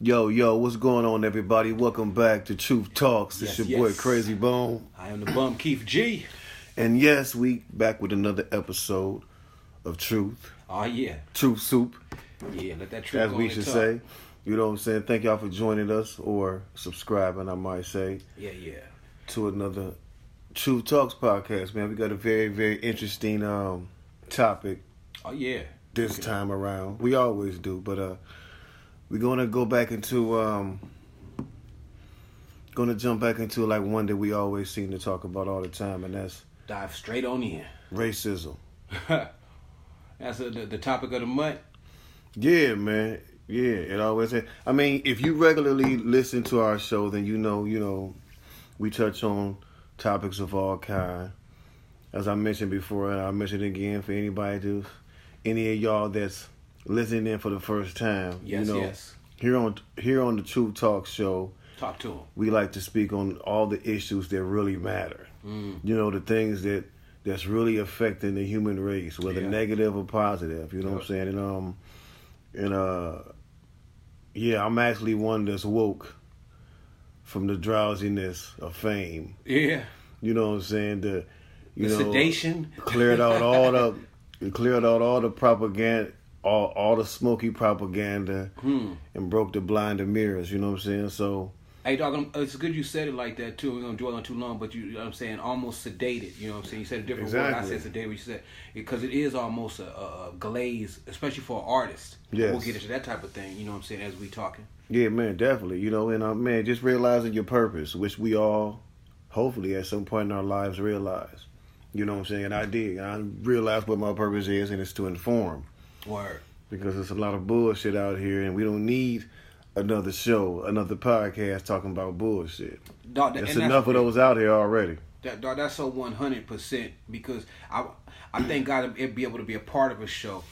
Yo, what's going on, everybody? Welcome back to Truth Talks. It's your boy, Krayzie Bone. I am the bum, Keith G. And yes, we back with another episode of Truth. Oh, yeah. Truth Soup. Yeah, let that truth as go we and should talk. say. You know what I'm saying? Thank y'all for joining us or subscribing, I might say. Yeah. To another Truth Talks podcast, man. We got a very, very interesting topic. Oh, yeah. This time around. We always do, but we're gonna go back into gonna jump back into like one that we always seem to talk about all the time, and that's Dive straight on in. racism. That's the topic of the month. Yeah, man. Yeah, it always is. I mean, if you regularly listen to our show, then you know, we touch on topics of all kind. As I mentioned before, and I'll mention it again for any of y'all that's listening in for the first time. Yes. Here on the Truth Talk show, Talk to him. we like to speak on all the issues that really matter. You know, the things that's really affecting the human race, whether negative or positive. You know what I'm saying? Yeah, I'm actually one that's woke from the drowsiness of fame. Yeah. You know what I'm saying? The sedation. Cleared out all the propaganda, all the smoky propaganda, and broke the blinding mirrors. You know what I'm saying? So, Hey, dog, it's good you said it like that, too. We're going to dwell on too long, but you know what I'm saying, almost sedated. You know what I'm saying? You said a different word. I said sedated, you said, because it is almost a glaze, especially for an artist. Yes. We'll get into that type of thing, you know what I'm saying, as we talking. Yeah, man, definitely. You know, and man, just realizing your purpose, which we all, hopefully, at some point in our lives realize. You know what I'm saying? And I did. I realized what my purpose is, and it's to inform. Word. Because there's a lot of bullshit out here, and we don't need another show, another podcast talking about bullshit. Dog, There's enough of those out here already. That's so 100%, because I think God would be able to be a part of a show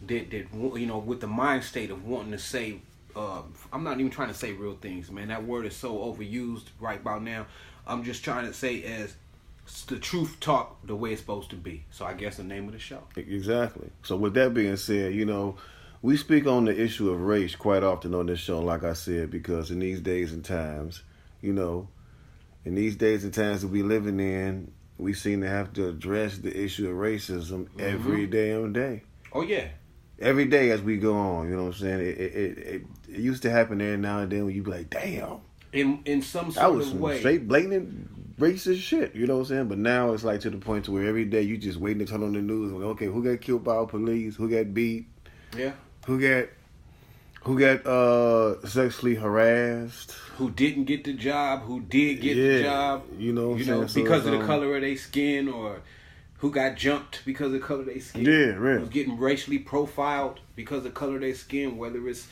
that you know, with the mind state of wanting to say, I'm not even trying to say real things, man. That word is so overused right about now. I'm just trying to say as the truth talk the way it's supposed to be. So I guess the name of the show. Exactly. So with that being said, you know, we speak on the issue of race quite often on this show, like I said, because in these days and times, you know, in these days and times that we living in, we seem to have to address the issue of racism every damn day. Oh, yeah. Every day as we go on, you know what I'm saying? It used to happen every now and then when you be like, damn. In some That sort was of some way. straight blatant racist shit, you know what I'm saying? But now it's like to the point to where every day you just waiting to turn on the news. Like, okay, who got killed by police? Who got beat? Yeah. Who got sexually harassed? Who didn't get the job? Who did get the job? You know what I'm saying? Because of the color of their skin, or who got jumped because of the color of their skin. Yeah, really. Who's getting racially profiled because of the color of their skin, whether it's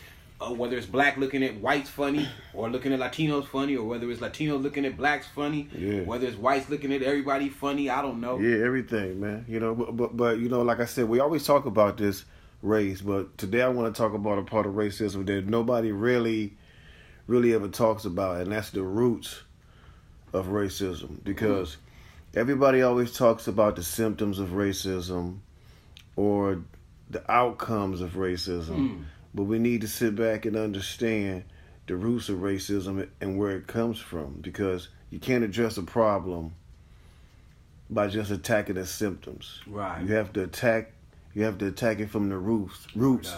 black looking at whites funny, or looking at Latinos funny, or whether it's Latinos looking at blacks funny, whether it's whites looking at everybody funny, I don't know. Yeah, everything, man. You know, but you know, like I said, we always talk about this race, but today I want to talk about a part of racism that nobody really ever talks about, and that's the roots of racism. Because everybody always talks about the symptoms of racism or the outcomes of racism, but we need to sit back and understand the roots of racism and where it comes from, because you can't address a problem by just attacking the symptoms. Right. You have to attack it from the roots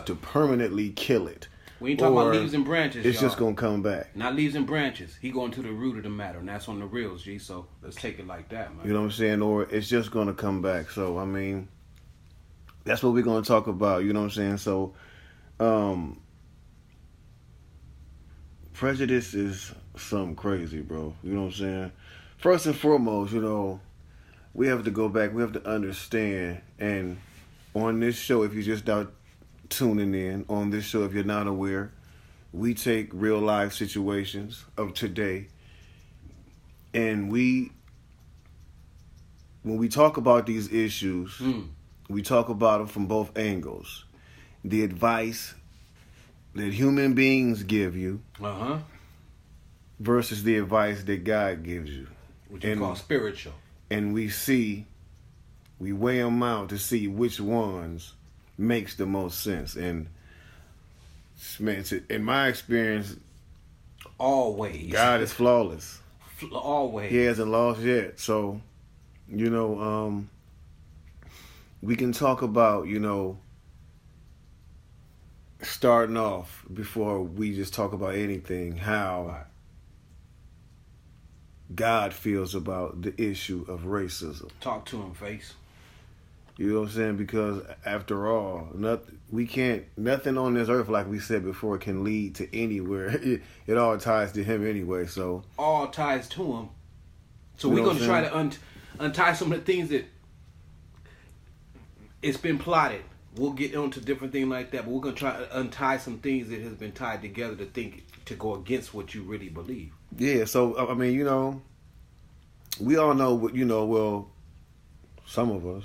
to permanently kill it. We ain't talking about leaves and branches, it's y'all. just going to come back. Not leaves and branches. He going to the root of the matter, and that's on the reals, G. So let's take it like that, man. You know what I'm saying? Or it's just going to come back. So, I mean, that's what we're going to talk about. You know what I'm saying? So, prejudice is something crazy, bro. You know what I'm saying? First and foremost, you know, we have to go back. We have to understand. And on this show, if you're just not tuning in, on this show, if you're not aware, we take real life situations of today, and when we talk about these issues, we talk about them from both angles. The advice that human beings give you versus the advice that God gives you. Which you call spiritual. And we weigh them out to see which ones makes the most sense. And man, in my experience, always God is flawless. Always. He hasn't lost yet. So, you know, we can talk about, you know, starting off before we just talk about anything, how God feels about the issue of racism. Talk to him, Face. You know what I'm saying? Because after all, nothing on this earth, like we said before, can lead to anywhere. It all ties to him anyway. So all ties to him. So we're going to try to untie some of the things that it's been plotted. We'll get onto different things like that, but we're going to try to untie some things that has been tied together to go against what you really believe. Yeah. So I mean, you know, we all know what, you know. Well, some of us.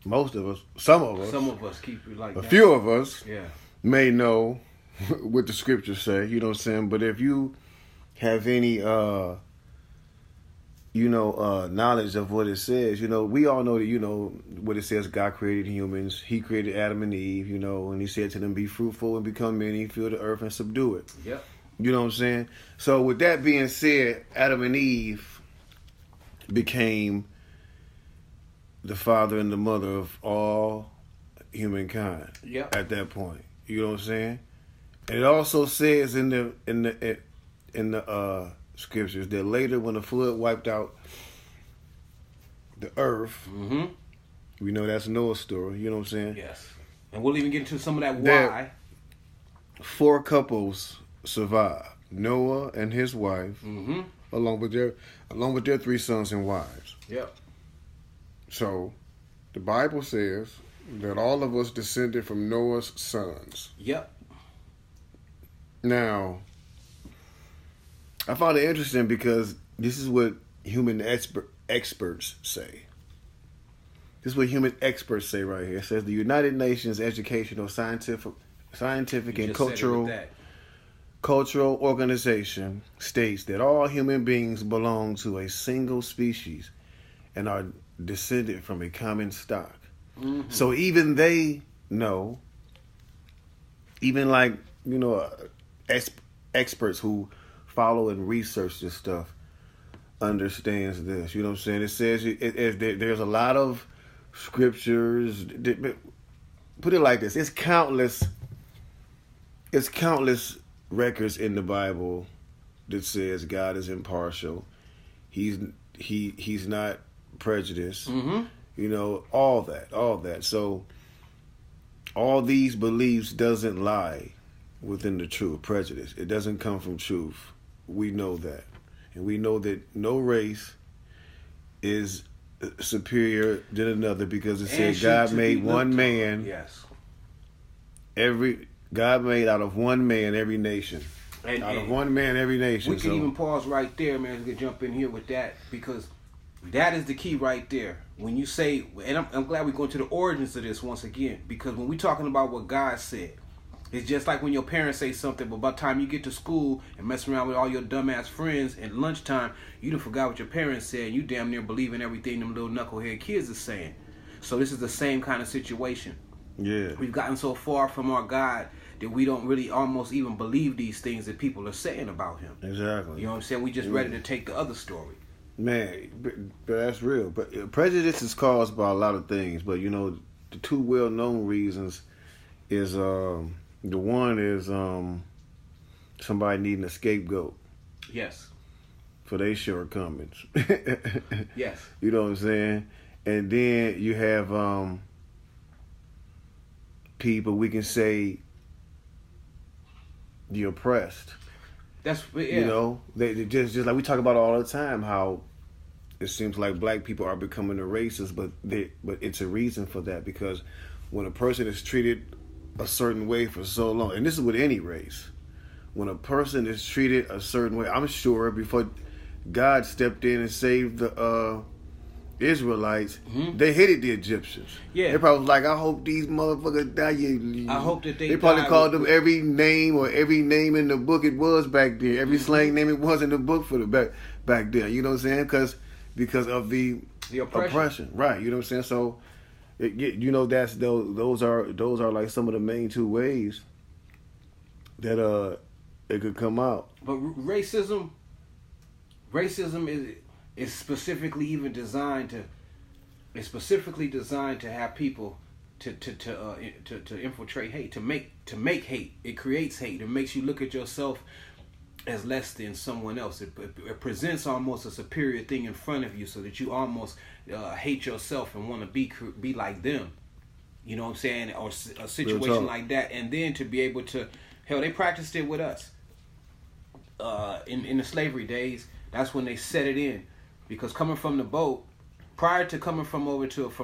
Most of us, some of us keep it like a that. few of us Yeah. may know what the scriptures say, you know what I'm saying? But if you have any, knowledge of what it says, you know, we all know that, you know, what it says, God created humans. He created Adam and Eve, you know, and he said to them, be fruitful and become many, fill the earth and subdue it. Yep. You know what I'm saying? So with that being said, Adam and Eve became the father and the mother of all humankind. Yep. At that point, you know what I'm saying. And it also says in the scriptures that later, when the flood wiped out the earth, we know that's Noah's story. You know what I'm saying. Yes. And we'll even get into some of that why. 4 couples survived: Noah and his wife, along with their 3 sons and wives. Yep. So, the Bible says that all of us descended from Noah's sons. Yep. Now, I found it interesting because this is what human experts say. This is what human experts say right here. It says the United Nations Educational, Scientific and Cultural Organization states that all human beings belong to a single species and are descended from a common stock. So even they know, even like, you know, experts who follow and research this stuff understands this. You know what I'm saying? It says there's a lot of scriptures. Put it like this: it's countless records in the Bible that says God is impartial. He's not prejudice, you know, all that. So all these beliefs doesn't lie within the truth. Prejudice, it doesn't come from truth. We know that, and we know that no race is superior than another because it said God made one man. Yes. God made out of one man every nation. Out of one man every nation. We can even pause right there, man. We can jump in here with that because that is the key right there. When you say, and I'm glad we're going to the origins of this once again, because when we're talking about what God said, it's just like when your parents say something, but by the time you get to school and mess around with all your dumbass friends at lunchtime, you done forgot what your parents said, and you damn near believe in everything them little knucklehead kids are saying. So this is the same kind of situation. Yeah. We've gotten so far from our God that we don't really almost even believe these things that people are saying about him. Exactly. You know what I'm saying? We just ready to take the other story. Man, but that's real. But prejudice is caused by a lot of things. But, you know, the 2 well-known reasons is, the one is somebody needing a scapegoat. Yes. For their shortcomings. Yes. You know what I'm saying? And then you have people, we can say, the oppressed. That's, yeah. You know, they just like we talk about all the time, how it seems like black people are becoming a racist, but it's a reason for that, because when a person is treated a certain way for so long, and this is with any race, when a person is treated a certain way, I'm sure before God stepped in and saved the Israelites, they hated the Egyptians. Yeah. They probably was like, I hope these motherfuckers die. I hope that they probably called them with every name in the book it was back then. Every slang name it was in the book for the back then. You know what I'm saying? Because of the oppression. Right. You know what I'm saying? So, you know, those are like some of the main 2 ways that it could come out. But racism is specifically even designed to. It's specifically designed to have people to infiltrate hate, to make hate. It creates hate. It makes you look at yourself as less than someone else. It presents almost a superior thing in front of you, so that you almost hate yourself and want to be like them. You know what I'm saying? Or a situation like that, and then to be able to, hell, they practiced it with us in the slavery days. That's when they set it in, because coming from the boat. Prior to coming from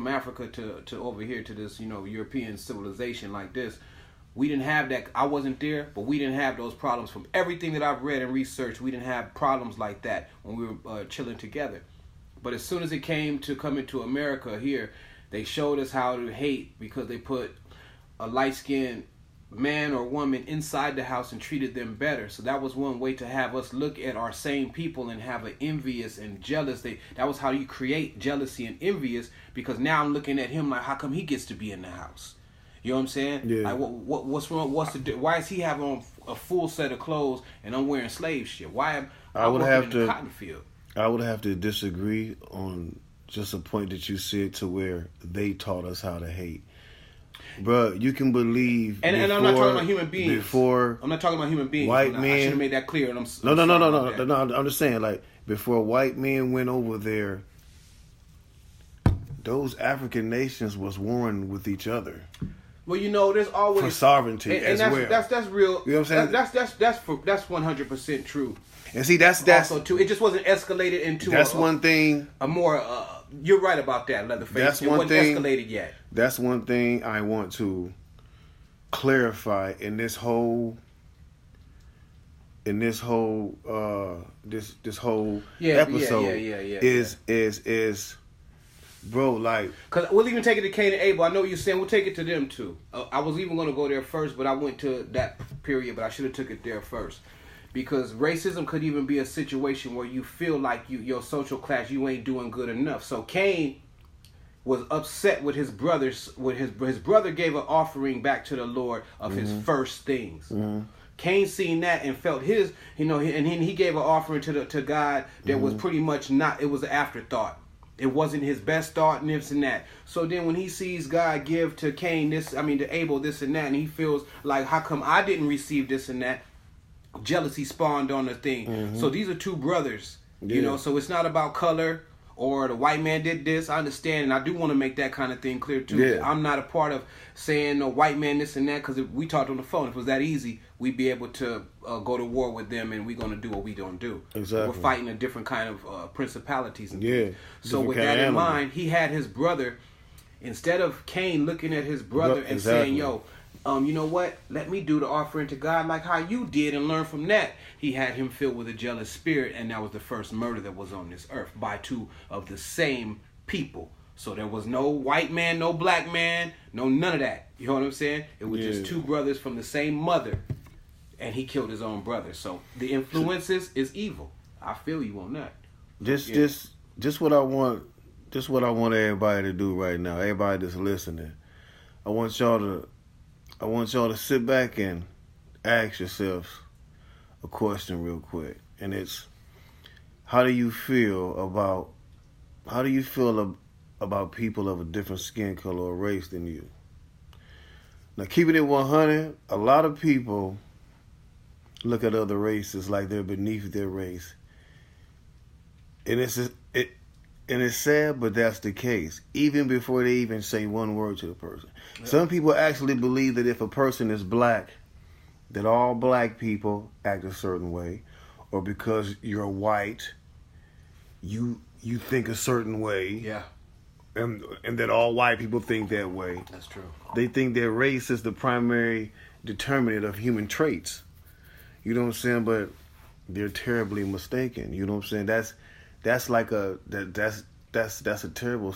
Africa to over here to this, European civilization like this, we didn't have that. I wasn't there, but we didn't have those problems. From everything that I've read and researched, we didn't have problems like that when we were chilling together. But as soon as it came to coming to America here, they showed us how to hate, because they put a light-skinned man or woman inside the house and treated them better. So that was one way to have us look at our same people and have an envious and jealous. That was how you create jealousy and envious, because now I'm looking at him like, how come he gets to be in the house? You know what I'm saying? Yeah. Like, what's wrong? Why is he having on a full set of clothes and I'm wearing slave shit? Why am I working in the cotton field? I would have to disagree on just a point that you said, to where they taught us how to hate. Bro, you can believe, and I'm not talking about human beings. I'm not talking about human beings. White men. I should have made that clear. And No. I'm just saying, like, before white men went over there, those African nations was warring with each other. Well, there's always for sovereignty and that's real. You know what I'm saying? That's 100% true. And see, that's also too. It just wasn't escalated into. That's one thing. A more. You're right about that, Leatherface. That's it one wasn't thing. Escalated yet. That's one thing I want to clarify in this whole. This whole episode is, bro, like, because we'll even take it to Cain and Abel. I know what you're saying. We'll take it to them too. I was even going to go there first, but I went to that period. But I should have took it there first, because racism could even be a situation where you feel like your social class, you ain't doing good enough. So Cain was upset with his brothers. His brother gave an offering back to the Lord of his first things. Mm-hmm. Cain seen that and felt his, and he gave an offering to God that was pretty much not. It was an afterthought. It wasn't his best thought, and this and that. So then when he sees God give to Cain to Abel this and that, and he feels like, how come I didn't receive this and that? Jealousy spawned on the thing. Mm-hmm. So these are two brothers, so it's not about color or the white man did this. I understand, and I do want to make that kind of thing clear too. Yeah. I'm not a part of saying no white man this and that, because if we talked on the phone, if it was that easy, we'd be able to go to war with them, and we're going to do what we don't do. Exactly. We're fighting a different kind of principalities. And things. So with that in mind, he had his brother, instead of Cain looking at his brother and saying, yo, you know what? Let me do the offering to God like how you did and learn from that. He had him filled with a jealous spirit, and that was the first murder that was on this earth by two of the same people. So there was no white man, no black man, none of that. You know what I'm saying? It was just two brothers from the same mother, and he killed his own brother. So the influences is evil. I feel you on that. Just what I want. Just what I want everybody to do right now. Everybody that's listening, I want y'all to sit back and ask yourselves a question real quick, and it's, how do you feel about people of a different skin color or race than you? Now, keeping it 100, a lot of people look at other races like they're beneath their race, and it's sad, but that's the case. Even before they even say one word to the person. Yeah. Some people actually believe that if a person is black, that all black people act a certain way, or because you're white, you think a certain way. Yeah. And that all white people think that way. That's true. They think that race is the primary determinant of human traits. You know what I'm saying? But they're terribly mistaken. You know what I'm saying? That's a terrible.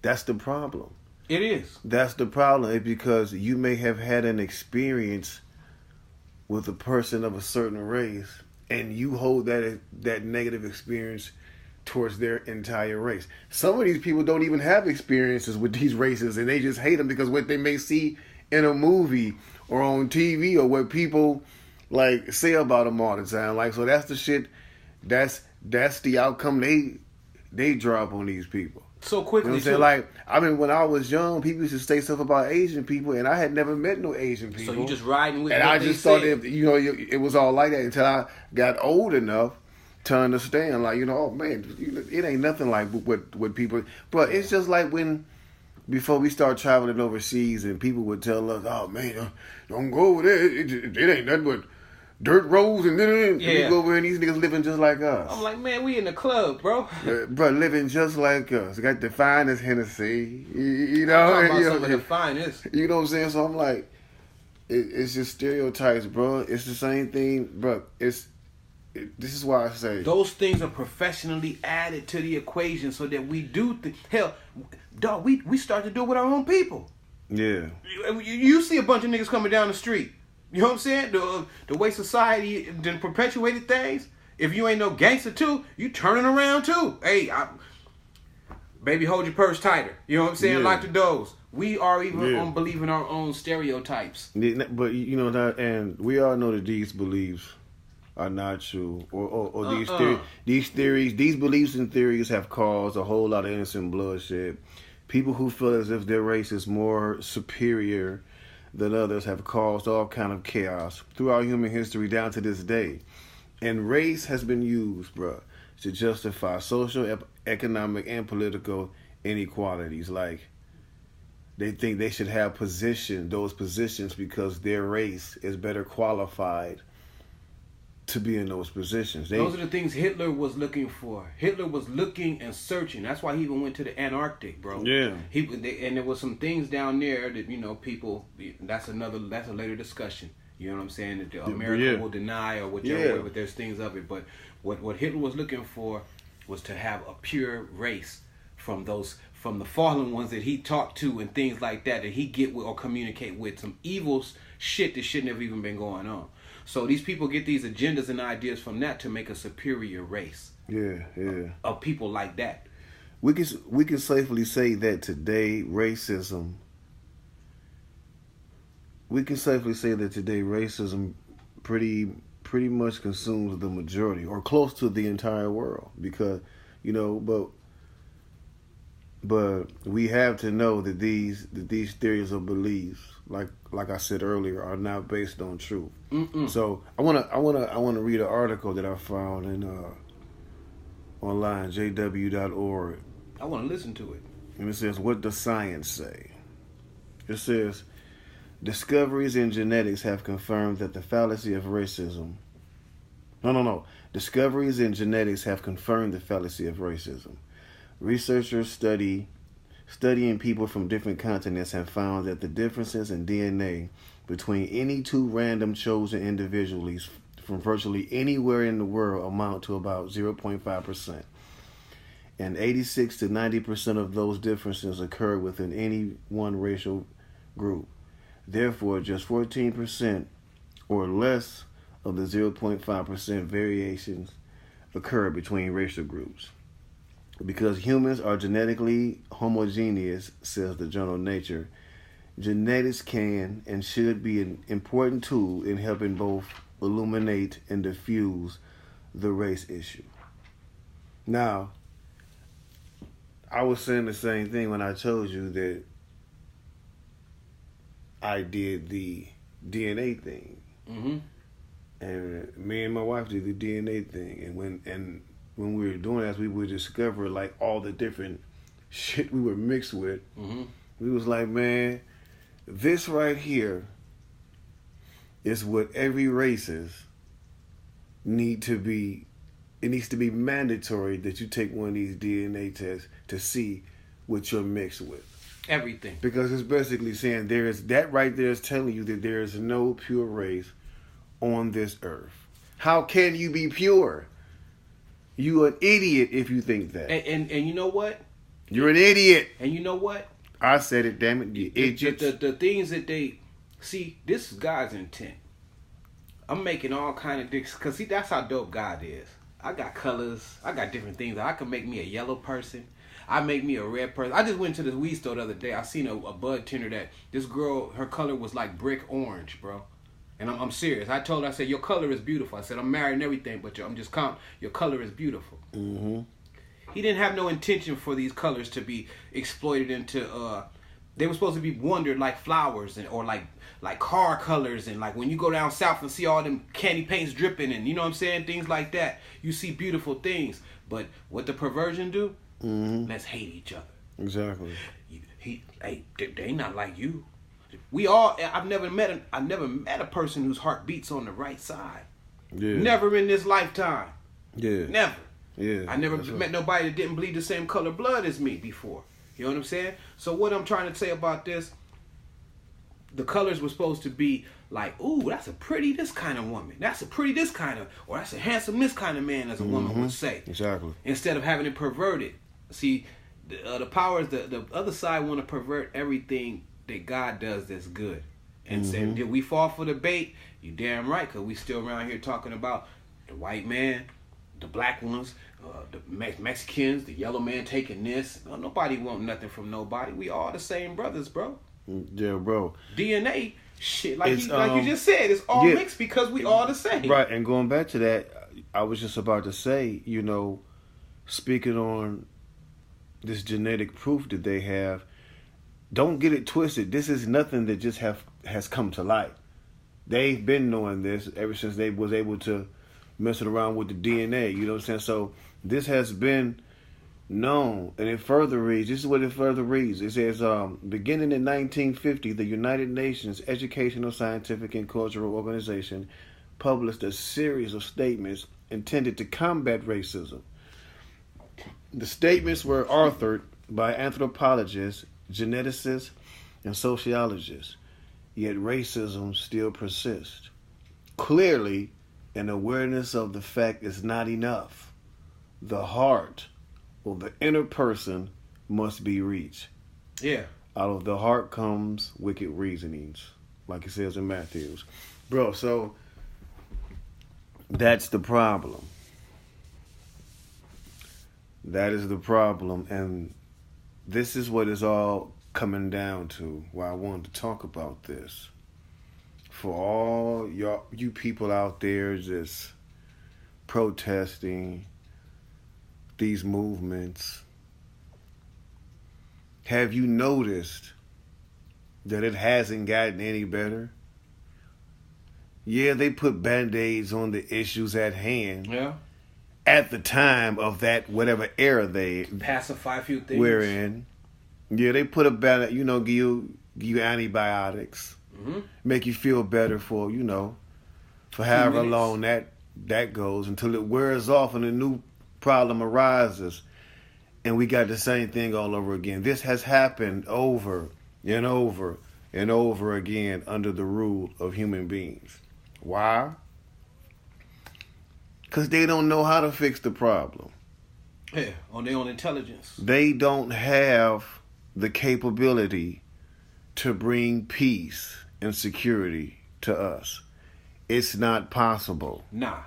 That's the problem. It is. That's the problem. It's because you may have had an experience with a person of a certain race, and you hold that negative experience towards their entire race. Some of these people don't even have experiences with these races, and they just hate them because what they may see in a movie or on TV or what people like say about them all the time. Like, so that's the shit. That's the outcome they drop on these people. So quickly, you know what I'm saying? Like, I mean, when I was young, people used to say stuff about Asian people, and I had never met no Asian people. So you just riding with, and what I they just said. thought it was all like that until I got old enough to understand. Like, oh man, it ain't nothing like what people. But it's just like when before we start traveling overseas, and people would tell us, "Oh man, don't go over there. It ain't nothing but dirt roads," and then we go over here and these niggas living just like us. I'm like, man, we in the club, bro. Bro, living just like us. Got the finest Hennessy, you know. I'm talking about some of the finest. You know what I'm saying? So I'm like, it's just stereotypes, bro. It's the same thing, bro. This is why I say those things are professionally added to the equation so that we do hell, dog. We start to do it with our own people. Yeah. You see a bunch of niggas coming down the street. You know what I'm saying? The way society then perpetuated things. If you ain't no gangster too, you turning around too. Hey, baby, hold your purse tighter. You know what I'm saying? Yeah. Lock the doors. We are even unbelieving our own stereotypes. But you know that, and we all know that these beliefs are not true, or these theories, these beliefs and theories have caused a whole lot of innocent bloodshed. People who feel as if their race is more superior than others have caused all kind of chaos throughout human history down to this day. And race has been used, bruh, to justify social, economic, and political inequalities. Like, they think they should have those positions because their race is better qualified to be in those positions. Those are the things Hitler was looking for. Hitler was looking and searching. That's why he even went to the Antarctic, bro. Yeah. And there was some things down there that, people. That's a later discussion. You know what I'm saying? That America will deny or whichever way, but there's things of it. But what Hitler was looking for was to have a pure race from the fallen ones that he talked to and things like that he get with or communicate with. Some evil shit that shouldn't have even been going on. So these people get these agendas and ideas from that to make a superior race. Yeah. Of people like that. We can safely say that today racism. We can safely say that today racism pretty much consumes the majority or close to the entire world, because but we have to know that these theories or beliefs, like I said earlier, are not based on truth. So I wanna read an article that I found in online, jw.org. I want to listen to it. And it says, "What does science say?" It says, "Discoveries in genetics have confirmed that the fallacy of racism." No. Discoveries in genetics have confirmed the fallacy of racism. Researchers studying people from different continents have found that the differences in DNA between any two random chosen individuals from virtually anywhere in the world amount to about 0.5%. And 86 to 90% of those differences occur within any one racial group. Therefore, just 14% or less of the 0.5% variations occur between racial groups. Because humans are genetically homogeneous, says the journal Nature, genetics can and should be an important tool in helping both illuminate and diffuse the race issue. Now, I was saying the same thing when I told you that I did the DNA thing. Mm-hmm. And me and my wife did the DNA thing. And when we were doing that, we would discover like all the different shit we were mixed with. Mm-hmm. We was like, man, this right here is what every races need to be. It needs to be mandatory that you take one of these DNA tests to see what you're mixed with. Everything. Because it's basically saying that right there is telling you that there is no pure race on this earth. How can you be pure? You an idiot if you think that. And you know what? You're an idiot. And you know what? I said it, damn it, you idiots. The things that they see, this is God's intent. I'm making all kind of dicks, because see, that's how dope God is. I got colors. I got different things. I can make me a yellow person. I make me a red person. I just went to the weed store the other day. I seen a bud tender that this girl, her color was like brick orange, bro. And I'm serious. I told her, I said, your color is beautiful. I said, I'm married and everything, but I'm just your color is beautiful. Mm-hmm. He didn't have no intention for these colors to be exploited into. They were supposed to be wondered like flowers or like car colors, and like when you go down south and see all them candy paints dripping, and you know what I'm saying, things like that. You see beautiful things, but what the perversion do? Mm-hmm. Let's hate each other. Exactly. They not like you. We all. I've never met a person whose heart beats on the right side. Yeah. Never in this lifetime. Yeah. Never. Yeah. I never met nobody that didn't bleed the same color blood as me before. You know what I'm saying? So what I'm trying to say about this, the colors were supposed to be like, ooh, that's a pretty this kind of woman. That's a pretty this kind of, or that's a handsome this kind of man, as a woman would say. Exactly. Instead of having it perverted. See, the powers, the other side want to pervert everything that God does that's good. And say, did we fall for the bait? You damn right, because we still around here talking about the white man, the black ones, the Mexicans, the yellow man taking this. Nobody want nothing from nobody. We all the same brothers, bro. Yeah, bro. DNA, shit, like you just said, it's all mixed because we all the same. Right, and going back to that, I was just about to say, speaking on this genetic proof that they have, don't get it twisted. This is nothing that just has come to light. They've been knowing this ever since they was able to messing around with the DNA. You know what I'm saying? So this has been known, and it further reads. This is what it further reads. It says, beginning in 1950, the United Nations Educational, Scientific, and Cultural Organization published a series of statements intended to combat racism. The statements were authored by anthropologists, geneticists, and sociologists, yet racism still persists. Clearly, an awareness of the fact is not enough. The heart or the inner person must be reached. Yeah. Out of the heart comes wicked reasonings, like it says in Matthews. Bro, so that's the problem. That is the problem, and this is what it's all coming down to, why I wanted to talk about this. For all you people out there just protesting these movements, have you noticed that it hasn't gotten any better? Yeah, they put Band-Aids on the issues at hand. Yeah. At the time of that whatever era they pacify a few things we're in. Yeah, they put a better, give you antibiotics, make you feel better for for however long that goes, until it wears off and a new problem arises, and we got the same thing all over again. This has happened over and over and over again under the rule of human beings. Why? Because they don't know how to fix the problem. Yeah, on their own intelligence. They don't have the capability to bring peace and security to us. It's not possible. Nah.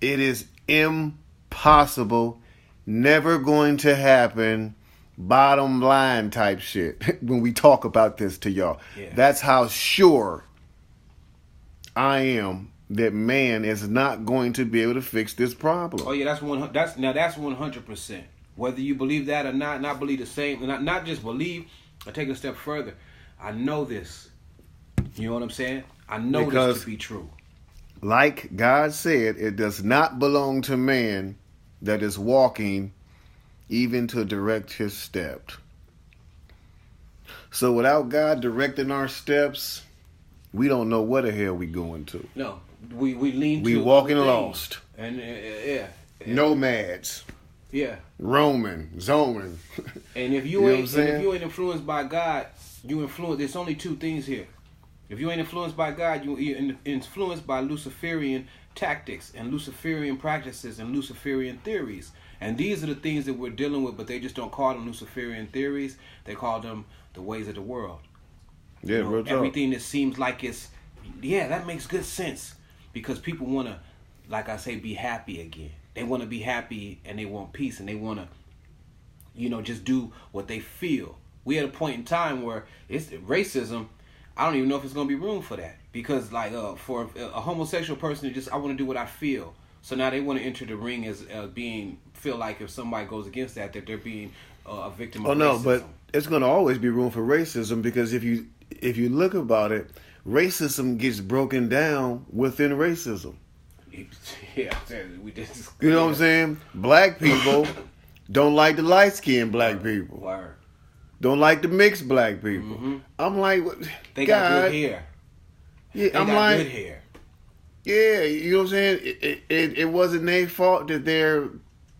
It is impossible. Never going to happen. Bottom line type shit when we talk about this to y'all. Yeah. That's how sure I am that man is not going to be able to fix this problem. Oh yeah, that's 100%. Whether you believe that or not believe the same, not just believe. I take it a step further. I know this. You know what I'm saying? I know this to be true. Like God said, it does not belong to man that is walking even to direct his steps. So without God directing our steps, we don't know where the hell we going to. No. We lean. We walking lost, and nomads. Yeah. Roaming. And if you ain't influenced by God, you influence. There's only two things here. If you ain't influenced by God, you're influenced by Luciferian tactics and Luciferian practices and Luciferian theories. And these are the things that we're dealing with, but they just don't call them Luciferian theories. They call them the ways of the world. Yeah, real talk. Everything that seems like that makes good sense. Because people want to, like I say, be happy again. They want to be happy and they want peace and they want to just do what they feel. We at a point in time where it's racism. I don't even know if it's gonna be room for that, because like for a homosexual person to just, I want to do what I feel. So now they want to enter the ring as being, feel like if somebody goes against that they're being a victim of racism. No, but it's gonna always be room for racism, because if you look about it, racism gets broken down within racism. Yeah, we did. You know what I'm saying? Black people don't like the light-skinned black people. Word. Don't like the mixed black people. Mm-hmm. I'm like, they God, got good hair. Yeah, they I'm got like, good hair. Yeah, you know what I'm saying? It wasn't their fault that their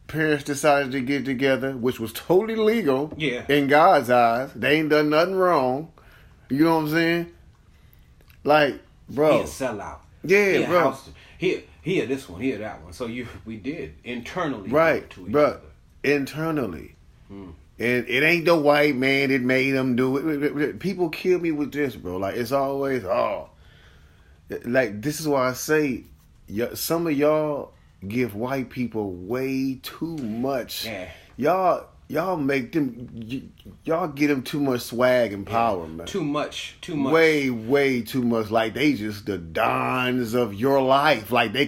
parents decided to get together, which was totally legal. Yeah. In God's eyes. They ain't done nothing wrong. You know what I'm saying? Like, bro. He a sellout. Yeah, bro. Here this one, here that one. So we did internally. Right, to each bro. other. Internally. And it ain't the white man that made them do it. People kill me with this, bro. Like, it's always, like, this is why I say, some of y'all give white people way too much. Yeah. Y'all make them, y'all get them too much swag and power, man. Too much. Way too much. Like, they just the dons of your life. Like, they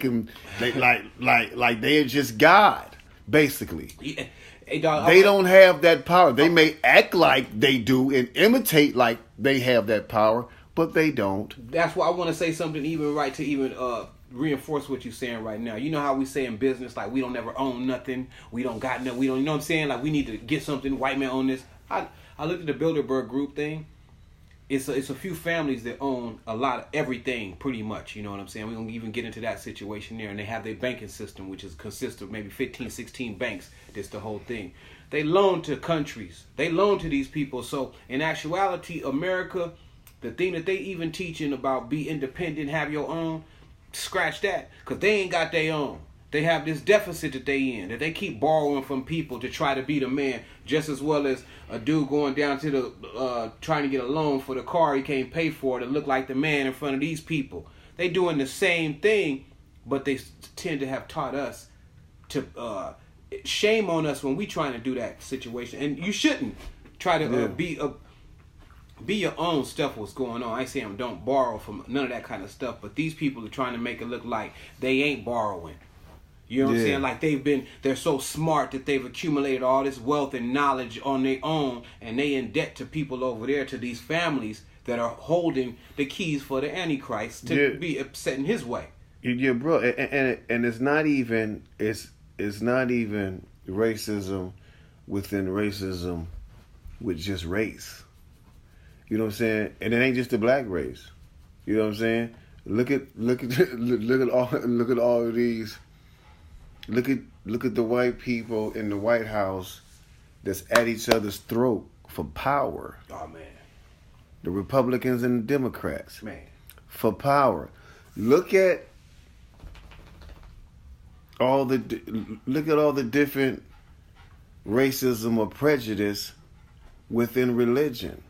like they're just God, basically. Yeah. Hey, dog, they don't have that power. They may act like they do and imitate like they have that power, but they don't. That's why I want to say something to reinforce what you're saying right now. You know how we say in business, like, we don't ever own nothing. We don't got nothing. We don't, you know what I'm saying? Like, we need to get something. White man own this. I looked at the Bilderberg Group thing. It's a few families that own a lot of everything, pretty much. You know what I'm saying? We don't even get into that situation there. And they have their banking system, which consists of maybe 15, 16 banks. That's the whole thing. They loan to countries. They loan to these people. So in actuality, America, the thing that they even teaching about be independent, have your own, scratch that, because they ain't got their own. They have this deficit that they in, that they keep borrowing from people to try to be the man, just as well as a dude going down to the trying to get a loan for the car he can't pay for to look like the man in front of these people. They doing the same thing, but they tend to have taught us to shame on us when we trying to do that situation. And you shouldn't try to be your own stuff. What's going on? I say don't borrow from none of that kind of stuff, but these people are trying to make it look like they ain't borrowing. You know what I'm saying? Like they're so smart that they've accumulated all this wealth and knowledge on their own, and they in debt to people over there, to these families that are holding the keys for the Antichrist to be set in his way. Yeah, bro, and it's not even racism within racism with just race. You know what I'm saying? And it ain't just the black race. You know what I'm saying? Look at all of these. Look at the white people in the White House that's at each other's throat for power. Oh man. The Republicans and the Democrats. Man. For power. Look at all the different racism or prejudice within religion.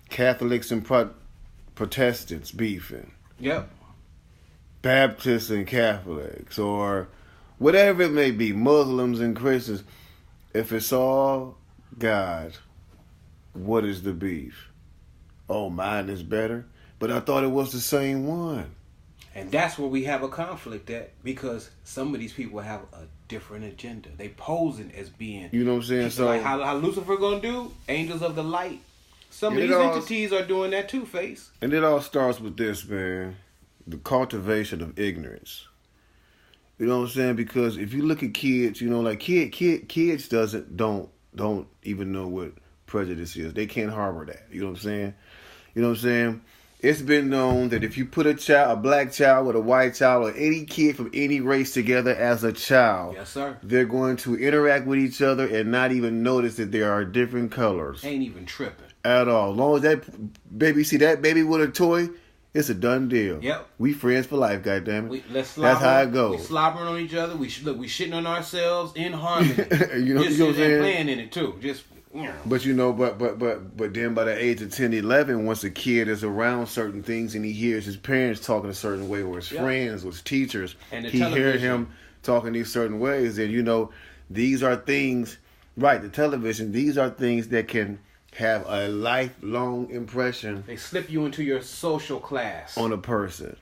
Catholics and Protestants beefing. Yep. Baptists and Catholics, or whatever it may be, Muslims and Christians. If it's all God, what is the beef? Oh, mine is better, but I thought it was the same one. And that's where we have a conflict at, because some of these people have a different agenda. They posing as being, you know what I'm saying? So like how Lucifer gonna do? Angels of the light. Some of these entities are doing that too, Face. And it all starts with this, man. The cultivation of ignorance. You know what I'm saying? Because if you look at kids, you know, like kids don't even know what prejudice is. They can't harbor that. You know what I'm saying? You know what I'm saying? It's been known that if you put a black child with a white child, or any kid from any race together as a child, yes, sir, they're going to interact with each other and not even notice that there are different colors. Ain't even tripping at all. As long as that baby see that baby with a toy, it's a done deal. Yep. We friends for life, goddammit. That's how it goes. We slobbering on each other. We shitting on ourselves in harmony. you know what I'm saying? Playing in it too. Just. But you know, but then by the age of 10, 11, once a kid is around certain things and he hears his parents talking a certain way, or his friends, or his teachers, and he hears him talking these certain ways, and you know, these are things Right, the television. These are things that can have a lifelong impression. They slip you into your social class On a person.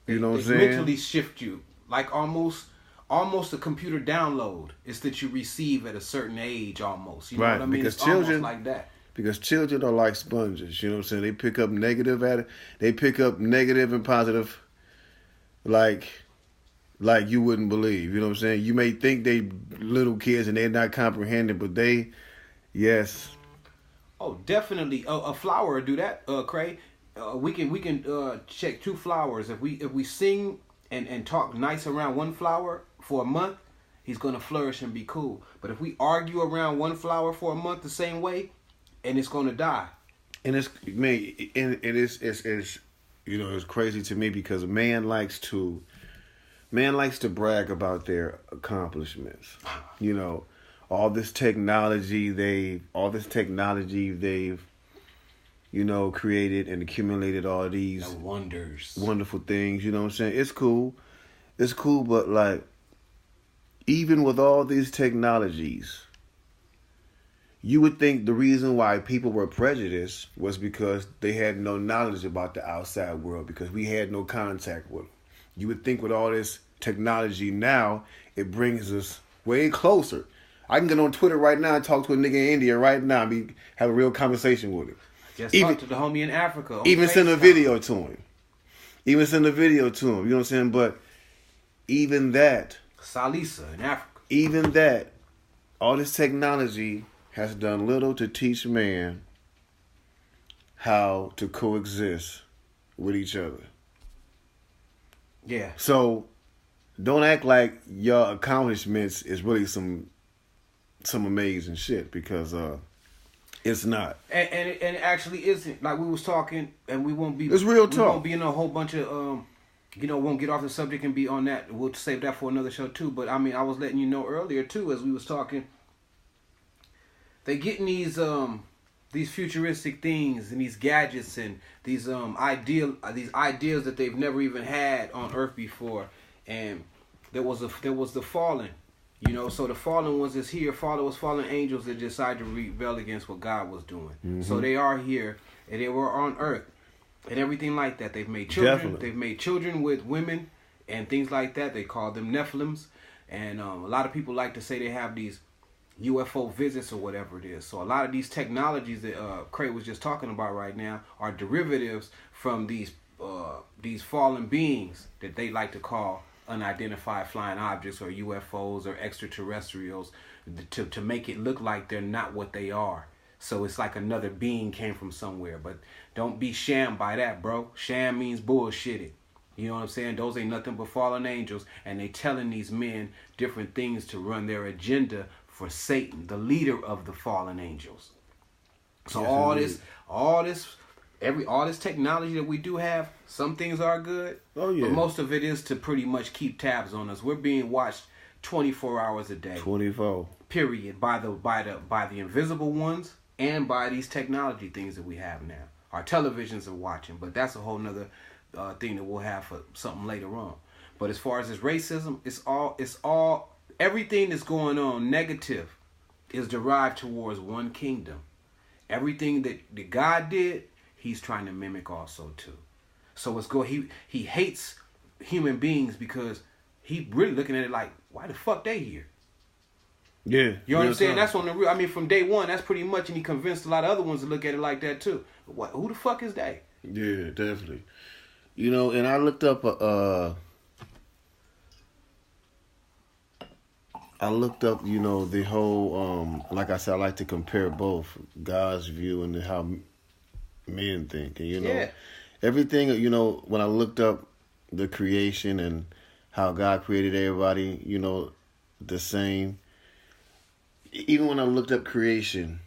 You know what I'm they saying? mentally shift you, like almost a computer download. It's that you receive at a certain age, almost. You know what I mean? Because it's children, almost like that. Because children are like sponges. You know what I'm saying? They pick up negative They pick up negative and positive, like you wouldn't believe. You know what I'm saying? You may think they little kids and they're not comprehending, but they, yes. Oh, definitely. A flower will do that, Cray. We can check 2 flowers. If we sing and talk nice around one flower for a month, he's gonna flourish and be cool. But if we argue around one flower for a month the same way, and it's gonna die. And it's you know, it's crazy to me because man likes to brag about their accomplishments. You know, all this technology they've you know, created and accumulated all these wonderful things. You know what I'm saying? It's cool, but like, even with all these technologies, you would think the reason why people were prejudiced was because they had no knowledge about the outside world, because we had no contact with them. You would think with all this technology now, it brings us way closer. I can get on Twitter right now and talk to a nigga in India right now and have a real conversation with him. Just talk to the homie in Africa. Even send a video to him. You know what I'm saying? But even that. Salisa in Africa. Even that. All this technology has done little to teach man how to coexist with each other. Yeah. So don't act like your accomplishments is really some amazing shit, because it's not. And it actually isn't. Like we was talking, and we won't be. It's real talk. We won't be in a whole bunch of won't get off the subject and be on that. We'll save that for another show too. But I mean, I was letting you know earlier too, as we was talking. They getting these futuristic things and these gadgets and these ideas that they've never even had on Earth before. And there was the fallen. You know, so the fallen ones is here. Fallen angels that decided to rebel against what God was doing. Mm-hmm. So they are here, and they were on Earth, and everything like that. They've made children. Definitely. They've made children with women and things like that. They call them Nephilims, and a lot of people like to say they have these UFO visits or whatever it is. So a lot of these technologies that Cray was just talking about right now are derivatives from these fallen beings that they like to call unidentified flying objects or UFOs or extraterrestrials, to make it look like they're not what they are. So it's like another being came from somewhere. But don't be shammed by that, bro. Sham means bullshitted. You know what I'm saying? Those ain't nothing but fallen angels, and they telling these men different things to run their agenda for Satan, the leader of the fallen angels. So yes, all this technology that we do have, some things are good. Oh yeah. But most of it is to pretty much keep tabs on us. We're being watched 24 hours a day. 24. Period. By the invisible ones and by these technology things that we have now. Our televisions are watching, but that's a whole nother thing that we'll have for something later on. But as far as this racism, it's all everything that's going on negative is derived towards one kingdom. Everything that God did, he's trying to mimic also too. So he hates human beings because he really looking at it like, why the fuck they here? Yeah. You know what I'm saying? That's on the real. I mean, from day one, that's pretty much, and he convinced a lot of other ones to look at it like that too. But who the fuck is they? Yeah, definitely. You know, and I looked up you know, the whole, like I said, I like to compare both God's view and how men think. And, you know, everything, you know, when I looked up the creation and how God created everybody, you know, the same. Even when I looked up creation,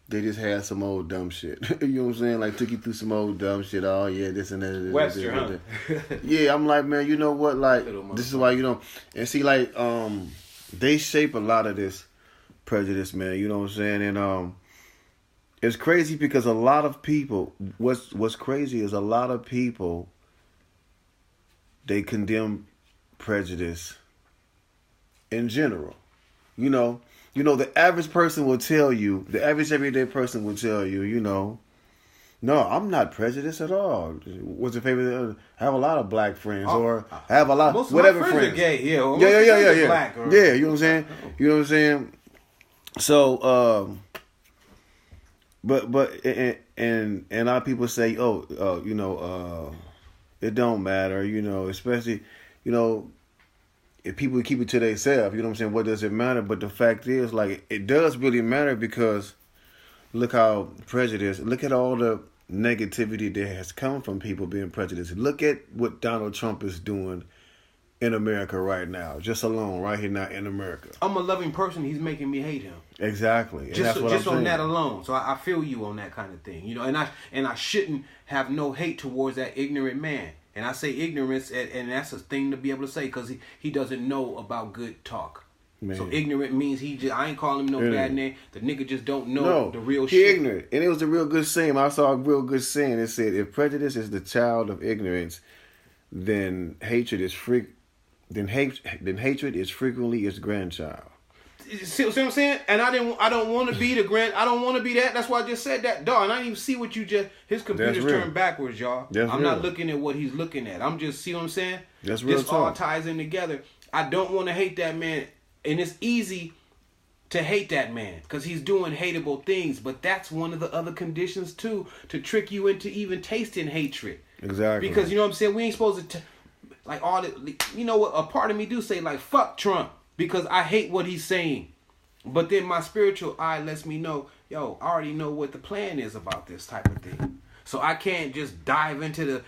they just had some old dumb shit. You know what I'm saying? Like, took you through some old dumb shit. Oh, yeah, this and that. Western, huh? Yeah, I'm like, man, you know what? Like, this is why you don't. And see, like, they shape a lot of this prejudice, man. You know what I'm saying? And it's crazy because a lot of people, what's crazy is a lot of people, they condemn prejudice in general. You know, You know, the average person will tell you, the average everyday person will tell you, you know, no, I'm not prejudiced at all. What's your favorite? I have a lot of black friends, or I have a lot, most whatever of my friends are gay. Yeah, yeah. Black or, yeah, you know what I'm saying? You know what I'm saying? So, but and a lot of people say, oh, you know, it don't matter, you know, especially, you know, if people keep it to themselves, you know what I'm saying? What does it matter? But the fact is, like, it does really matter because look how prejudiced. Look at all the negativity that has come from people being prejudiced. Look at what Donald Trump is doing in America right now, just alone, right here now in America. I'm a loving person. He's making me hate him. Exactly. And just that's what just I'm on saying. that alone. So I feel you on that kind of thing, you know. And I shouldn't have no hate towards that ignorant man. And I say ignorance, and that's a thing to be able to say because he doesn't know about good talk. Man. So ignorant means I ain't calling him no bad name. The nigga just don't know the real shit. He ignorant. And it was a real good saying. I saw a real good saying. It said, if prejudice is the child of ignorance, then hatred is hatred is frequently its grandchild. See what I'm saying? And I don't want to be I don't want to be that. That's why I just said that. Dog, and I didn't even see what his computer's turned backwards, y'all. I'm not looking at what he's looking at. I'm just, see what I'm saying? That's real. This all ties in together. I don't want to hate that man. And it's easy to hate that man because he's doing hateable things. But that's one of the other conditions, too, to trick you into even tasting hatred. Exactly. Because, you know what I'm saying? We ain't supposed to, like, all the, you know what? A part of me do say, like, fuck Trump because I hate what he's saying. But then my spiritual eye lets me know, yo, I already know what the plan is about this type of thing. So I can't just dive into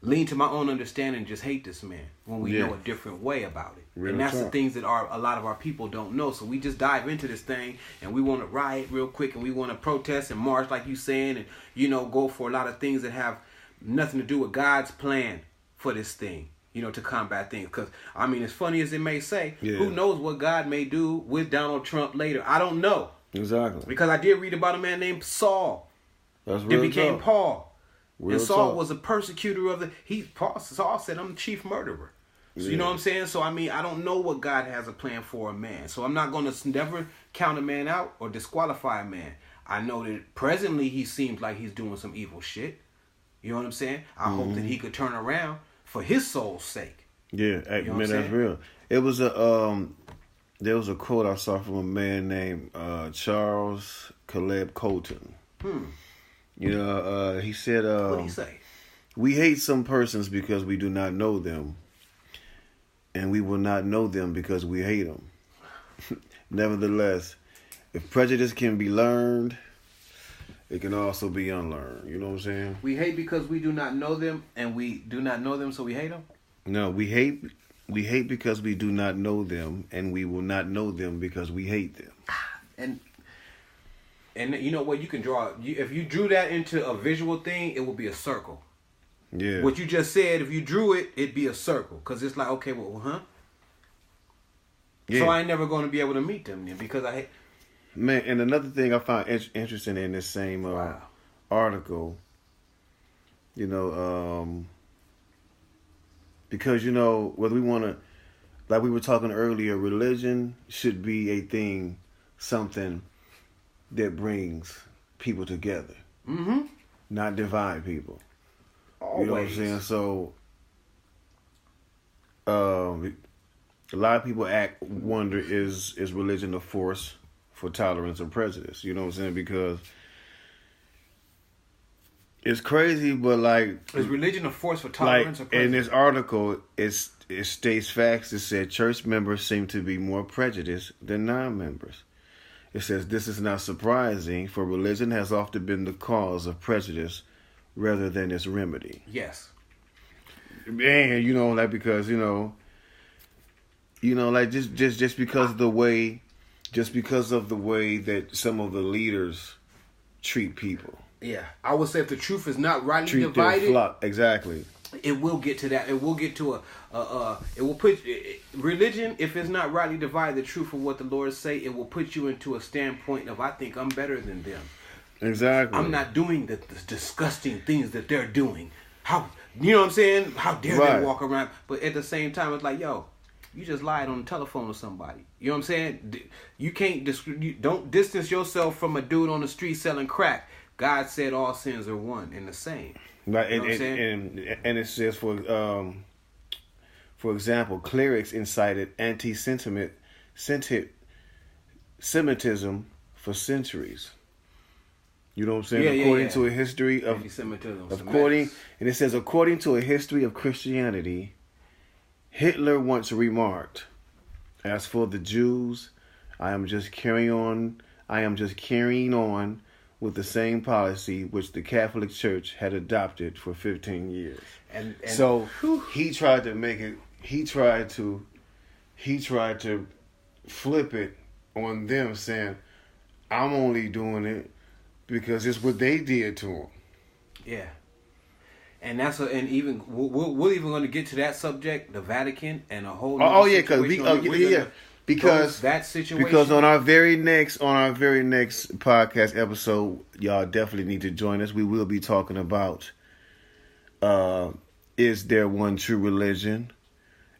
lean to my own understanding and just hate this man when we know a different way about it. Real and that's talk. the things that a lot of our people don't know. So we just dive into this thing and we want to riot real quick and we want to protest and march like you saying and, you know, go for a lot of things that have nothing to do with God's plan for this thing, you know, to combat things. Because, I mean, as funny as it may say, who knows what God may do with Donald Trump later? I don't know. Exactly. Because I did read about a man named Saul. That's real. That became talk. Paul. Real and Saul talk. was a persecutor of Saul said, I'm the chief murderer. So you know what I'm saying? So I mean, I don't know what God has a plan for a man. So I'm not going to never count a man out or disqualify a man. I know that presently he seems like he's doing some evil shit. You know what I'm saying? I hope that he could turn around for his soul's sake. Yeah, you know man, that's real. It was there was a quote I saw from a man named Charles Caleb Colton. You know, he said, what did he say? We hate some persons because we do not know them, and we will not know them because we hate them. Nevertheless, if prejudice can be learned, it can also be unlearned. You know what I'm saying? We hate because we do not know them, and we do not know them, so we hate them? No, we hate because we do not know them, and we will not know them because we hate them. And you know what? You can draw. If you drew that into a visual thing, it would be a circle. Yeah. What you just said, if you drew it, it'd be a circle. Because it's like, okay, well, huh? Yeah. So I ain't never going to be able to meet them then because I hate... Man, and another thing I found interesting in this same article, you know, because, you know, whether we want to, like we were talking earlier, religion should be a thing, something that brings people together, not divide people. Always. You know what I'm saying? So, a lot of people wonder, is religion a force for tolerance or prejudice? You know what I'm saying? Because it's crazy, but like... Is religion a force for tolerance or prejudice? In this article, it states facts. It said church members seem to be more prejudiced than non-members. It says this is not surprising, for religion has often been the cause of prejudice rather than its remedy. Yes. And, you know, like, because, you know, like, just because of the way that some of the leaders treat people. Yeah. I would say if the truth is not rightly divided. Exactly. It will get to that. It will get to it will put religion, if it's not rightly divided, the truth of what the Lord say, it will put you into a standpoint of, I think I'm better than them. Exactly. I'm not doing the disgusting things that they're doing. How, you know what I'm saying? How dare they walk around? But at the same time, it's like, yo, You just lied on the telephone to somebody. You know what I'm saying? You can't don't distance yourself from a dude on the street selling crack. God said all sins are one and the same. Right, You know what I'm saying? and it says for example, clerics incited Semitism for centuries. You know what I'm saying? According to a history of anti-Semitism, and it says according to a history of Christianity, Hitler once remarked, "As for the Jews, I am just carrying on with the same policy which the Catholic Church had adopted for 15 years." And so he tried to make it. He tried to flip it on them, saying, "I'm only doing it because it's what they did to him." Yeah. And and even we're even going to get to that subject, the Vatican, and a whole. Because that situation. Because on our very next podcast episode, y'all definitely need to join us. We will be talking about is there one true religion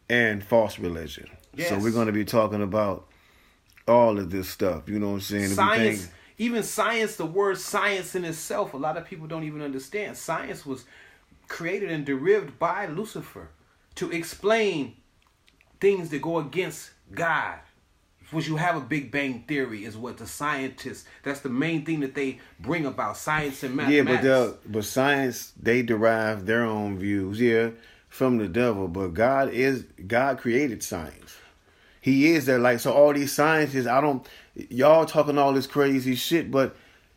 and false religion. Yes. So we're going to be talking about all of this stuff. You know what I'm saying? Science, even science. The word science in itself, a lot of people don't even understand. Science was created and derived by Lucifer to explain things that go against God. Which you have a Big Bang Theory is what the scientists, that's the main thing that they bring about, science and mathematics. Yeah, but science, they derive their own views, from the devil. But God created science. He is there. Like, so all these scientists, y'all talking all this crazy shit, but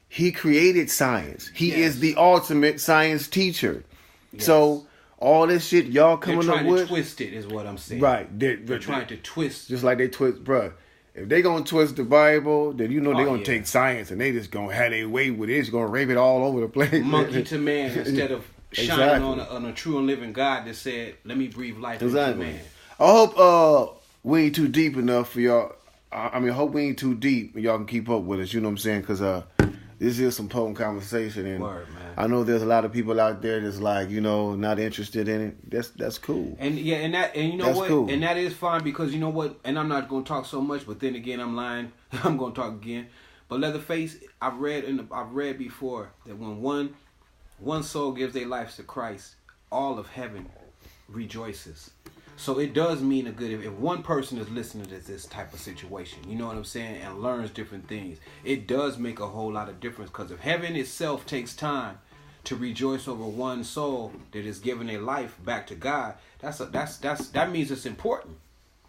he created science. He is the ultimate science teacher. Yes. So all this shit y'all coming up with. They're trying to twist it is what I'm saying. Right. They're trying to twist. Just like they twist, bruh. If they gonna twist the Bible, then they're gonna take science and they just gonna have their way with it. It's gonna rape it all over the place. Monkey to man instead of shining on a true and living God that said, "Let me breathe life into man." I hope we ain't too deep enough for y'all. I hope we ain't too deep and y'all can keep up with us. You know what I'm saying? Because this is some potent conversation, and Word, man. I know there's a lot of people out there that's like, not interested in it. That's cool. And you know that's what? Cool. And that is fine because you know what? And I'm not going to talk so much, but then again, I'm lying. I'm going to talk again. But Leatherface, I've read before that when one soul gives their lives to Christ, all of heaven rejoices. So it does mean a good if one person is listening to this type of situation, you know what I'm saying, and learns different things. It does make a whole lot of difference because if heaven itself takes time to rejoice over one soul that is giving their life back to God, that means it's important.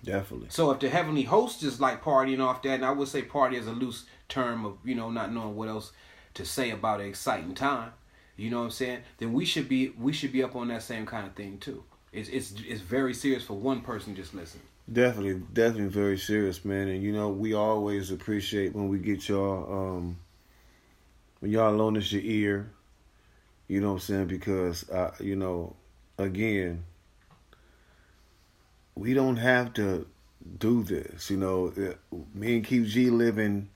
Definitely. So if the heavenly host is like partying off that, and I would say party is a loose term of not knowing what else to say about an exciting time, you know what I'm saying, then we should be up on that same kind of thing too. It's very serious for one person just listening. Definitely very serious, man. And we always appreciate when we get y'all when y'all loan us your ear. You know what I'm saying? Because again, we don't have to do this. Me and QG live in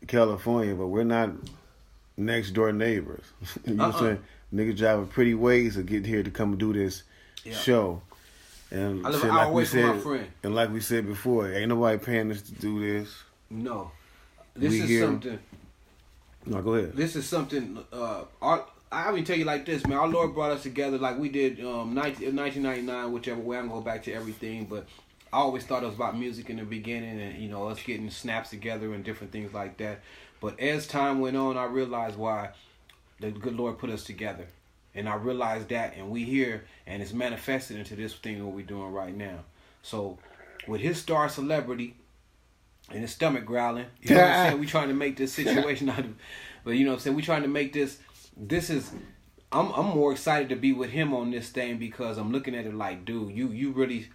California, but we're not next door neighbors. You know what I'm saying? Niggas driving pretty ways to get here to come and do this show. And I live an hour away from my friend. And like we said before, ain't nobody paying us to do this. No. This is something. No, go ahead. This is something. I even tell you like this, man. Our Lord brought us together like we did 1999, whichever way. I'm going to go back to everything. But I always thought it was about music in the beginning and, us getting snaps together and different things like that. But as time went on, I realized why the good Lord put us together. And I realized that, and we here, and it's manifested into this thing what we're doing right now. So, with his star celebrity and his stomach growling, you know what I'm saying? We trying to make this situation out of, but you know what I'm saying? We trying to make this is, I'm more excited to be with him on this thing because I'm looking at it like, dude, you really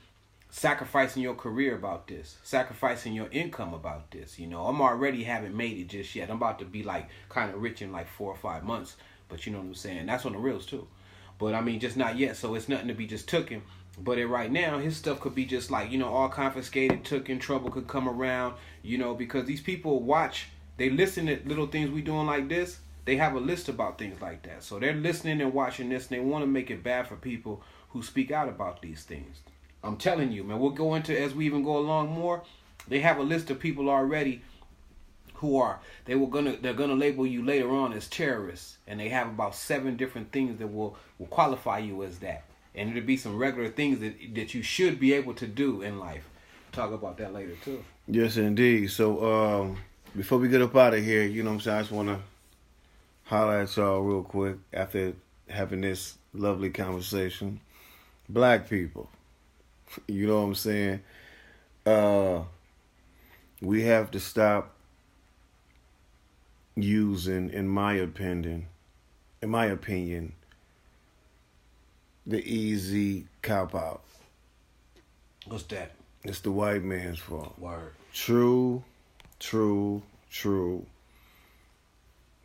sacrificing your career about this, sacrificing your income about this. I'm already haven't made it just yet. I'm about to be like kind of rich in like 4 or 5 months, but you know what I'm saying? That's on the reels too. But I mean, just not yet. So it's nothing to be just taken. But right now, his stuff could be just like, all confiscated, taken, trouble could come around, because these people watch, they listen to little things we doing like this, they have a list about things like that. So they're listening and watching this, and they want to make it bad for people who speak out about these things. I'm telling you, man, we'll go into, as we even go along more, they have a list of people already who they're gonna label you later on as terrorists, and they have about 7 different things that will qualify you as that. And it'll be some regular things that you should be able to do in life. Talk about that later too. Yes, indeed. So before we get up out of here, you know what I'm saying, I just want to holler at y'all real quick after having this lovely conversation. Black people, you know what I'm saying? We have to stop using, in my opinion, the easy cop-out. What's that? It's the white man's fault. Word. True.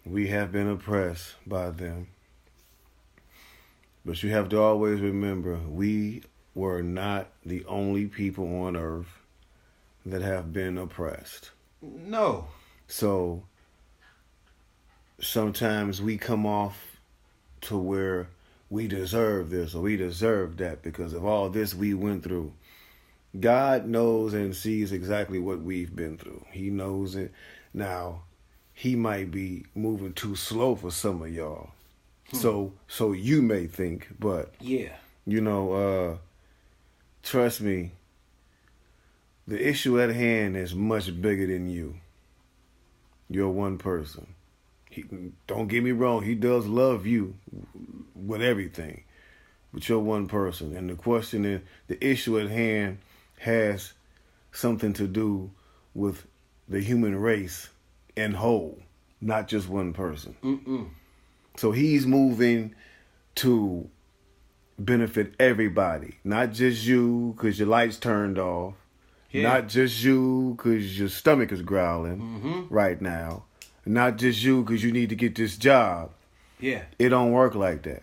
We have been oppressed by them. But you have to always remember, we were not the only people on earth that have been oppressed. No. So sometimes we come off to where we deserve this or we deserve that because of all this we went through. God knows and sees exactly what we've been through. He knows it. Now, he might be moving too slow for some of y'all. So you may think, but yeah, you know, trust me, the issue at hand is much bigger than you. You're one person. Don't get me wrong, he does love you with everything, but you're one person. And the question is, the issue at hand has something to do with the human race in whole, not just one person. So he's moving to benefit everybody, not just you because your lights turned off, not just you because your stomach is growling right now, not just you because you need to get this job. Yeah. It don't work like that.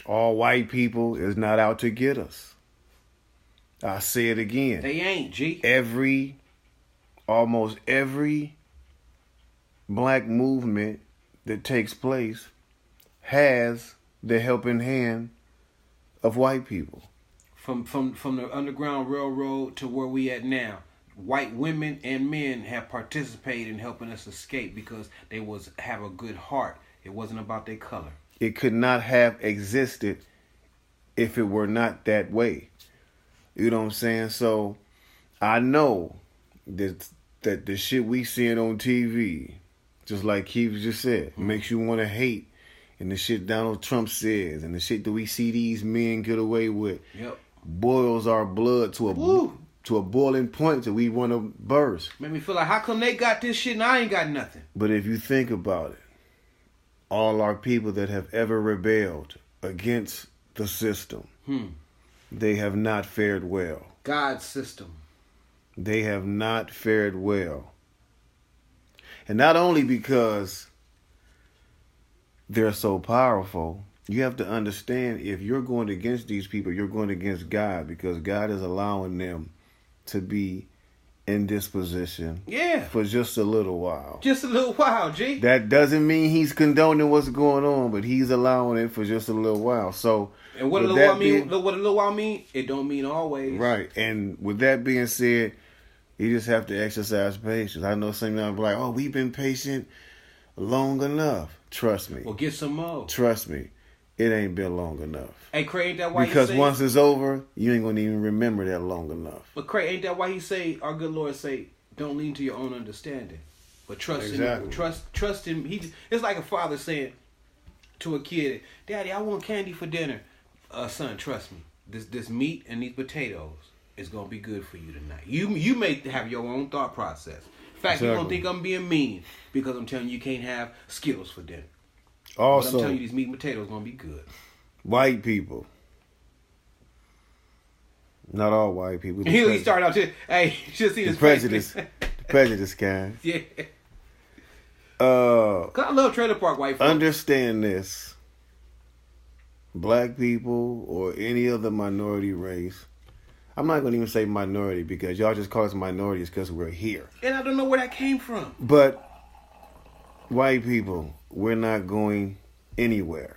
All white people is not out to get us. I say it again. They ain't, G. Almost every black movement that takes place has the helping hand of white people. From the Underground Railroad to where we at now, white women and men have participated in helping us escape because they have a good heart. It wasn't about their color. It could not have existed if it were not that way. You know what I'm saying? So I know that the shit we seeing on TV, just like Keith just said, makes you want to hate. And the shit Donald Trump says, and the shit that we see these men get away with, boils our blood to a boiling point that we want to burst. Make me feel like, how come they got this shit and I ain't got nothing? But if you think about it, all our people that have ever rebelled against the system, they have not fared well. God's system. They have not fared well. And not only because they're so powerful, you have to understand, if you're going against these people, you're going against God, because God is allowing them to be in this position for just a little while. Just a little while, G. That doesn't mean he's condoning what's going on, but he's allowing it for just a little while. So, and what a little while mean? What a little while mean? It don't mean always. Right. And with that being said, you just have to exercise patience. I know some of them be like, "Oh, we've been patient long enough." Trust me. Well, get some more. Trust me. It ain't been long enough. Hey, Cray, ain't that why because once it's over, you ain't going to even remember that long enough. But Cray, ain't that why he say, our good Lord say, don't lean to your own understanding, but trust in him. Trust him. It's like a father saying to a kid, "Daddy, I want candy for dinner." Son, trust me. This meat and these potatoes is going to be good for you tonight. You may have your own thought process. In fact, you don't think I'm being mean because I'm telling you can't have Skittles for dinner. Also, but I'm telling you, these meat and potatoes going to be good. White people. Not all white people. He started out, hey, you should see this prejudice. The prejudice kind. Yeah. I love Trailer Park white folks. Understand this. Black people or any other minority race. I'm not going to even say minority because y'all just call us minorities because we're here. And I don't know where that came from. But white people, we're not going anywhere.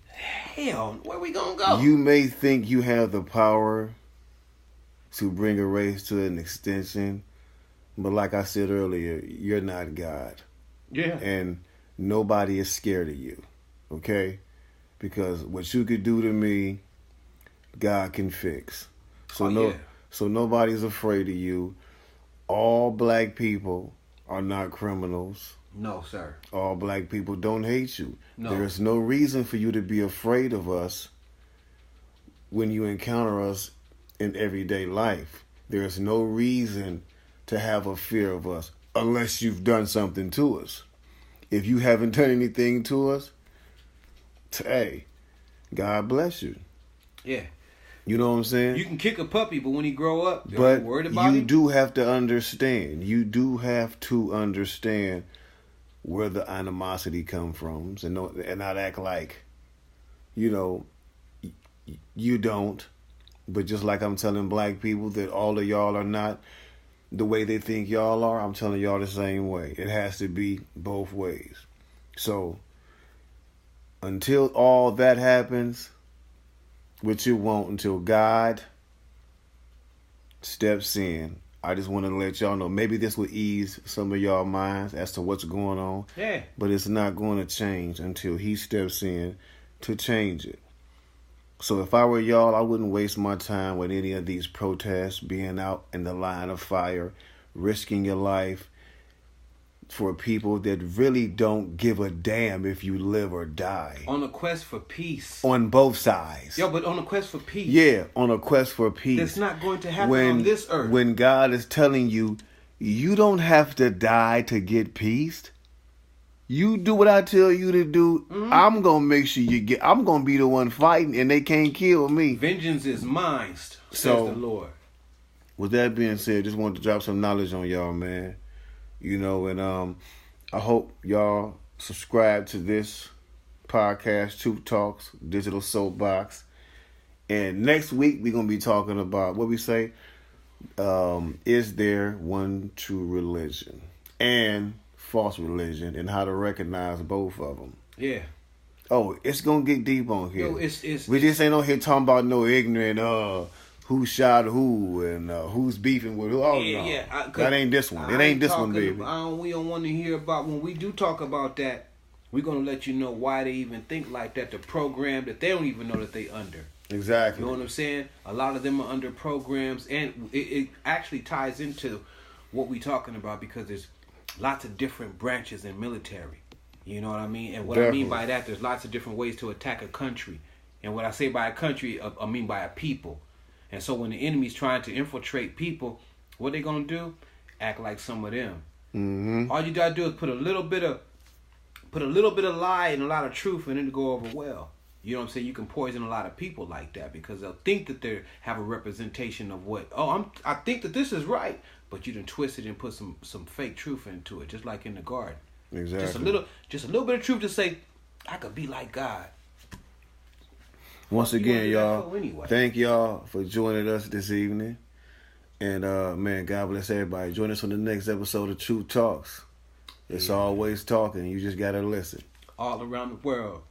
Hell, where we gonna go? You may think you have the power to bring a race to an extinction, but like I said earlier, you're not God. Yeah. And nobody is scared of you, okay? Because what you could do to me, God can fix. So nobody's afraid of you. All black people are not criminals. No, sir. All black people don't hate you. No. There is no reason for you to be afraid of us when you encounter us in everyday life. There is no reason to have a fear of us unless you've done something to us. If you haven't done anything to us, hey, God bless you. Yeah. You know what I'm saying? You can kick a puppy, but when he grow up, but worried about you him? do have to understand. You do have to understand where the animosity come from, and not act like, you don't. But just like I'm telling black people that all of y'all are not the way they think y'all are, I'm telling y'all the same way. It has to be both ways. So until all that happens, which it won't until God steps in, I just want to let y'all know. Maybe this will ease some of y'all minds as to what's going on. Yeah. But it's not going to change until he steps in to change it. So if I were y'all, I wouldn't waste my time with any of these protests, being out in the line of fire, risking your life for people that really don't give a damn if you live or die. On a quest for peace. On both sides. Yo, but on a quest for peace. Yeah, on a quest for peace. It's not going to happen on this earth. When God is telling you, you don't have to die to get peace. You do what I tell you to do. Mm-hmm. I'm going to make sure I'm going to be the one fighting, and they can't kill me. Vengeance is mine, says the Lord. With that being said, just wanted to drop some knowledge on y'all, man. And I hope y'all subscribe to this podcast, Truth Talks, Digital Soapbox. And next week, we're going to be talking about, what we say, is there one true religion and false religion, and how to recognize both of them. Yeah. Oh, it's going to get deep on here. Yo, we just ain't on here talking about no ignorant, who shot who and who's beefing with who. Oh, yeah, no. Yeah. That ain't this one. It ain't this one, baby. We don't want to hear about, when we do talk about that, we're going to let you know why they even think like that. The program that they don't even know that they under. Exactly. You know what I'm saying? A lot of them are under programs, and it actually ties into what we're talking about, because there's lots of different branches in military. You know what I mean? And what I mean by that, there's lots of different ways to attack a country. And what I say by a country, I mean by a people. And so when the enemy's trying to infiltrate people, what they gonna do? Act like some of them. Mm-hmm. All you gotta do is put a little bit of lie and a lot of truth, and it'll go over well. You know what I'm saying? You can poison a lot of people like that, because they'll think that they have a representation of what. I think that this is right, but you done twist it and put some fake truth into it, just like in the garden. Exactly. Just a little bit of truth to say, I could be like God. Once again, y'all, anyway. Thank y'all for joining us this evening. And, man, God bless everybody. Join us on the next episode of Truth Talks. It's always talking. You just got to listen. All around the world.